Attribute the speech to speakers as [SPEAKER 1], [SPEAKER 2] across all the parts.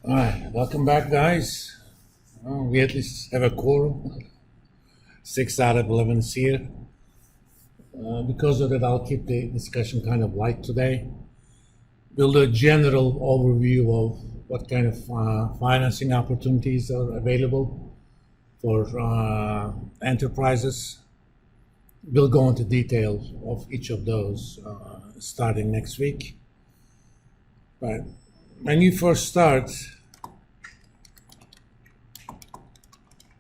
[SPEAKER 1] All right, welcome back, guys. We at least have a quorum. 6 out of 11 is here. Because of that, I'll keep the discussion kind of light today. We'll do a general overview of what kind of financing opportunities are available for enterprises. We'll go into detail of each of those starting next week. But when you first start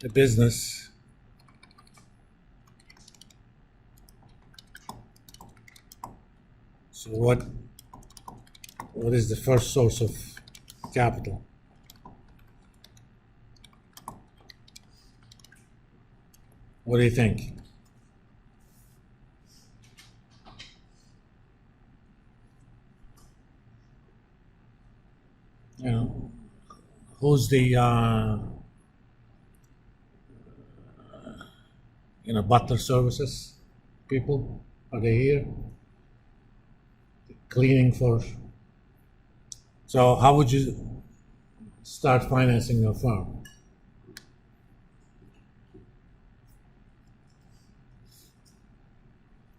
[SPEAKER 1] a business, so what is the first source of capital? What do you think? You know, who's the butler services people? Are they here? Cleaning for. So how would you start financing your firm?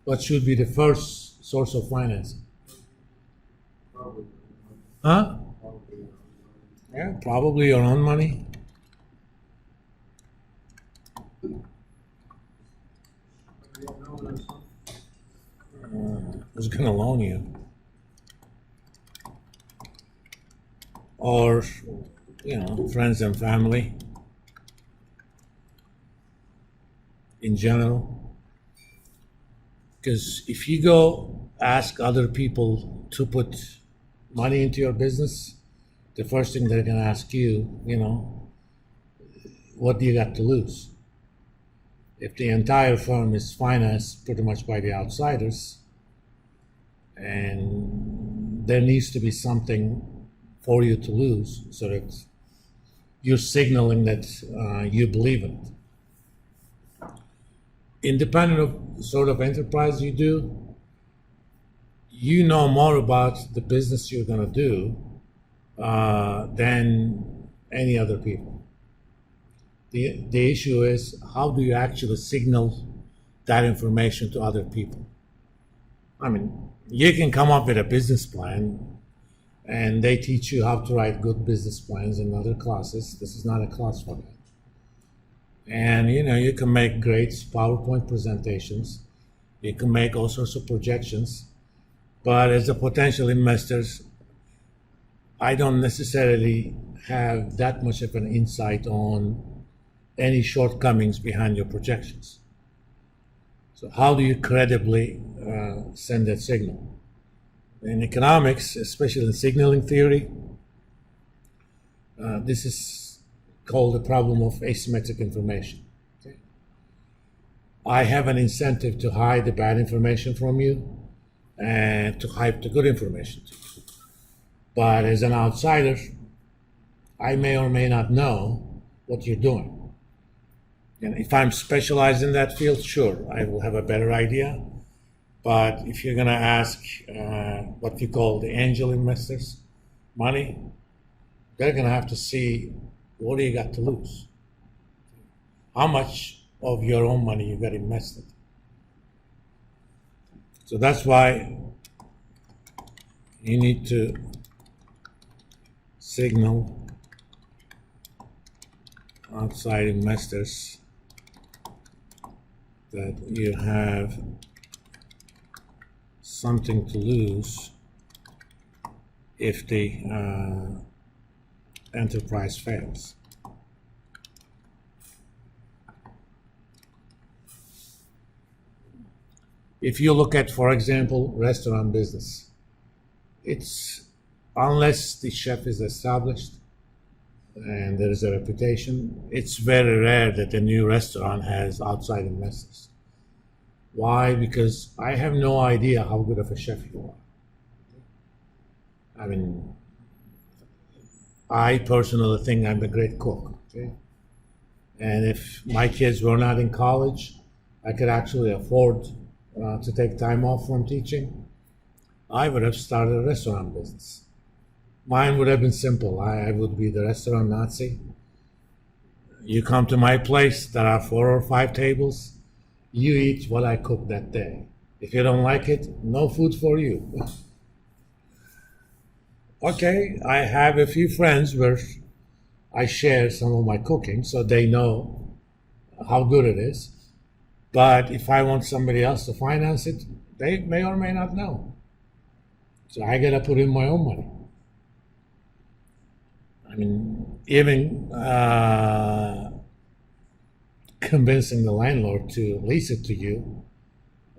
[SPEAKER 1] What should be the first source of financing? Huh? Yeah, probably your own money. Who's going to loan you? Or, friends and family in general. Because if you go ask other people to put money into your business, the first thing they're going to ask you, what do you got to lose? If the entire firm is financed pretty much by the outsiders, and there needs to be something for you to lose so that you're signaling that you believe in it. Independent of sort of enterprise you do, you know more about the business you're going to do than any other people. The issue is, how do you actually signal that information to other people? I mean, you can come up with a business plan, and they teach you how to write good business plans in other classes. This is not a class for that. And you can make great PowerPoint presentations. You can make all sorts of projections. But as a potential investors, I don't necessarily have that much of an insight on any shortcomings behind your projections. So how do you credibly send that signal? In economics, especially in signaling theory, this is called the problem of asymmetric information. Okay? I have an incentive to hide the bad information from you and to hype the good information to you. But as an outsider, I may or may not know what you're doing. And if I'm specialized in that field, sure, I will have a better idea. But if you're going to ask what you call the angel investors money, they're going to have to see, what do you got to lose? How much of your own money you got invested? So that's why you need to signal outside investors that you have something to lose if the enterprise fails. If you look at, for example, restaurant business, it's, unless the chef is established and there is a reputation, it's very rare that a new restaurant has outside investors. Why? Because I have no idea how good of a chef you are. I mean, I personally think I'm a great cook. Okay? And if my kids were not in college, I could actually afford to take time off from teaching, I would have started a restaurant business. Mine would have been simple. I would be the restaurant Nazi. You come to my place, there are 4 or 5 tables. You eat what I cook that day. If you don't like it, no food for you. Okay, I have a few friends where I share some of my cooking so they know how good it is. But if I want somebody else to finance it, they may or may not know. So I gotta put in my own money. I mean, even convincing the landlord to lease it to you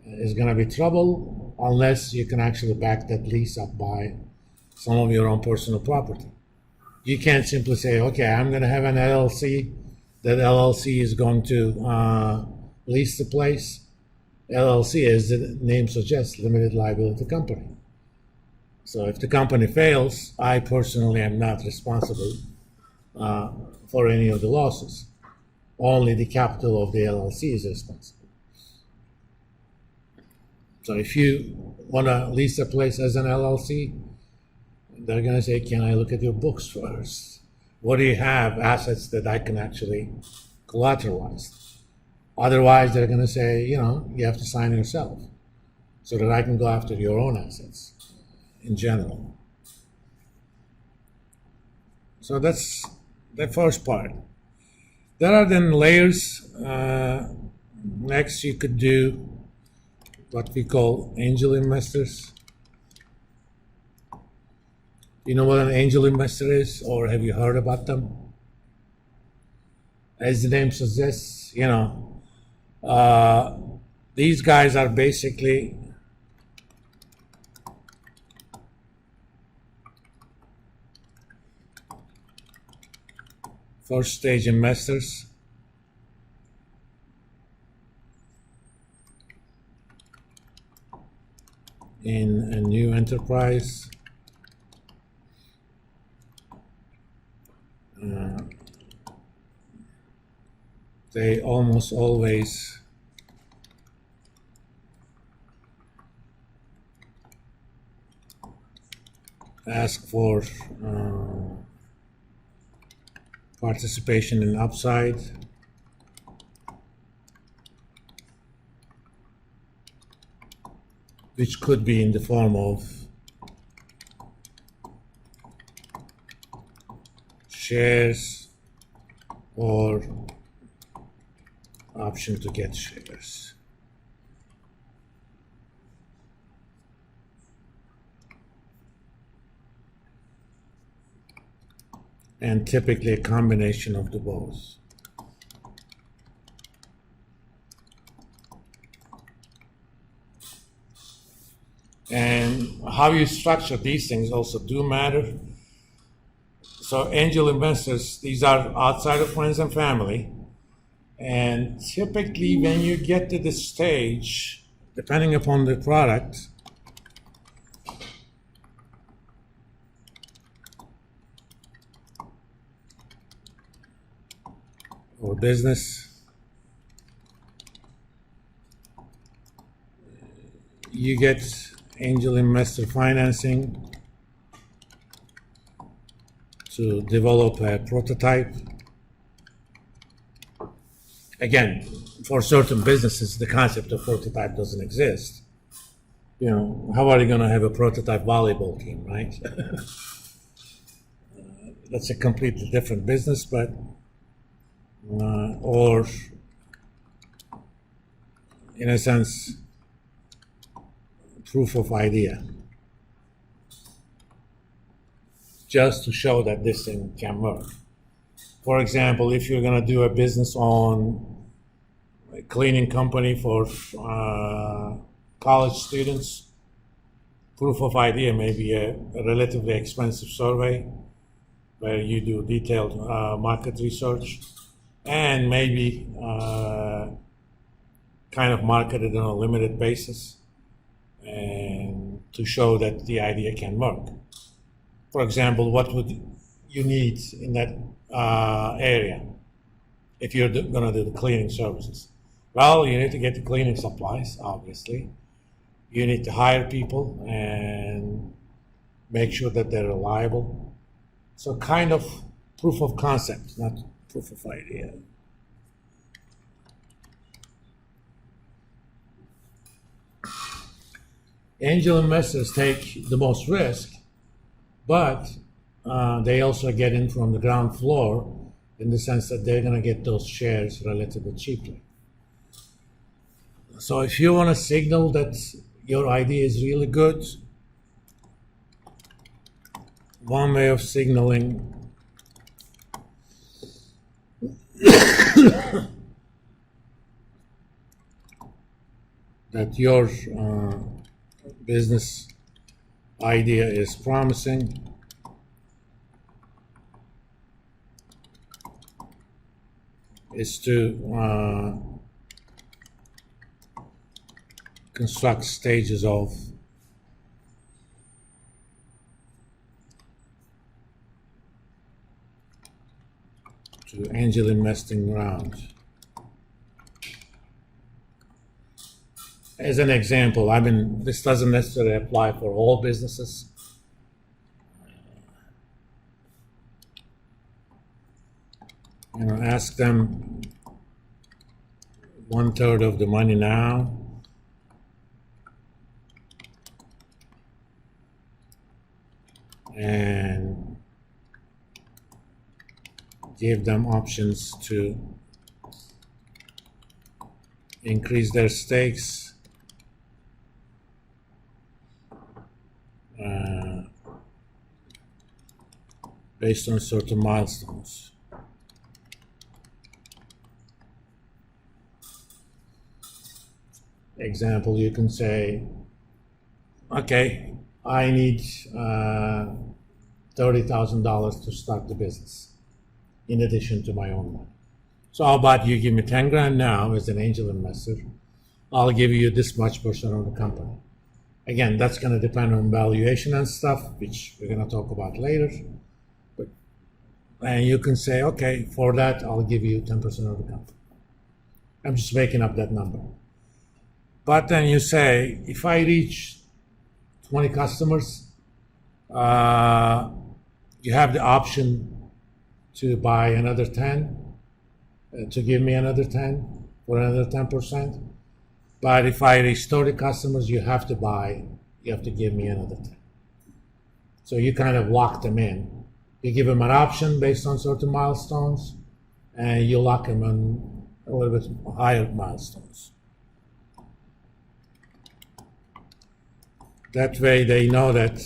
[SPEAKER 1] is gonna be trouble unless you can actually back that lease up by some of your own personal property. You can't simply say, okay, I'm gonna have an LLC. That LLC is going to lease the place. LLC, as the name suggests, limited liability company. So if the company fails, I personally am not responsible for any of the losses. Only the capital of the LLC is responsible. So if you want to lease a place as an LLC, they're going to say, can I look at your books first? What do you have, assets that I can actually collateralize? Otherwise, they're going to say, you have to sign yourself so that I can go after your own assets in general. So that's the first part. There are then layers. Next, you could do what we call angel investors. You know what an angel investor is, or have you heard about them? As the name suggests, these guys are basically first stage investors. In a new enterprise. They almost always ask for participation in upside. Which could be in the form of shares or option to get shares. And typically a combination of the both. And how you structure these things also do matter. So angel investors, these are outside of friends and family. And typically when you get to this stage, depending upon the product, or business, you get angel investor financing to develop a prototype. Again, for certain businesses, the concept of prototype doesn't exist. How are you going to have a prototype volleyball team, right? That's a completely different business, but or in a sense, proof of idea, just to show that this thing can work. For example, if you're going to do a business on a cleaning company for college students, proof of idea may be a relatively expensive survey where you do detailed market research and maybe kind of market it on a limited basis and to show that the idea can work. For example, what would you need in that area if you're going to do the cleaning services? Well, you need to get the cleaning supplies, obviously. You need to hire people, and make sure that they're reliable. So kind of proof of concept, not proof of idea. Angel investors take the most risk, but they also get in from the ground floor in the sense that they're going to get those shares relatively cheaply. So if you want to signal that your idea is really good, one way of signaling that your business idea is promising is to construct stages of to angel investing round. As an example, I mean, this doesn't necessarily apply for all businesses. Ask them 1/3 of the money now, and give them options to increase their stakes based on certain milestones. Example, you can say, okay, I need $30,000 to start the business in addition to my own money. So how about you give me 10 grand now as an angel investor? I'll give you this much percent of the company. Again, that's going to depend on valuation and stuff, which we're going to talk about later. And you can say, okay, for that, I'll give you 10% of the company. I'm just making up that number. But then you say, if I reach 20 customers, you have the option to buy another 10, to give me another 10 for another 10%. But if I reach 30 customers, you have to give me another 10. So you kind of lock them in. You give them an option based on certain milestones, and you lock them on a little bit higher milestones. That way they know that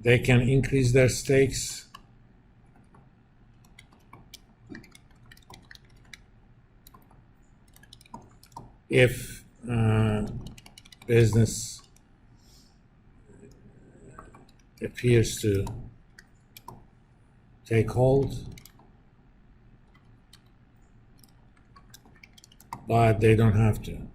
[SPEAKER 1] they can increase their stakes if business appears to take hold, but they don't have to.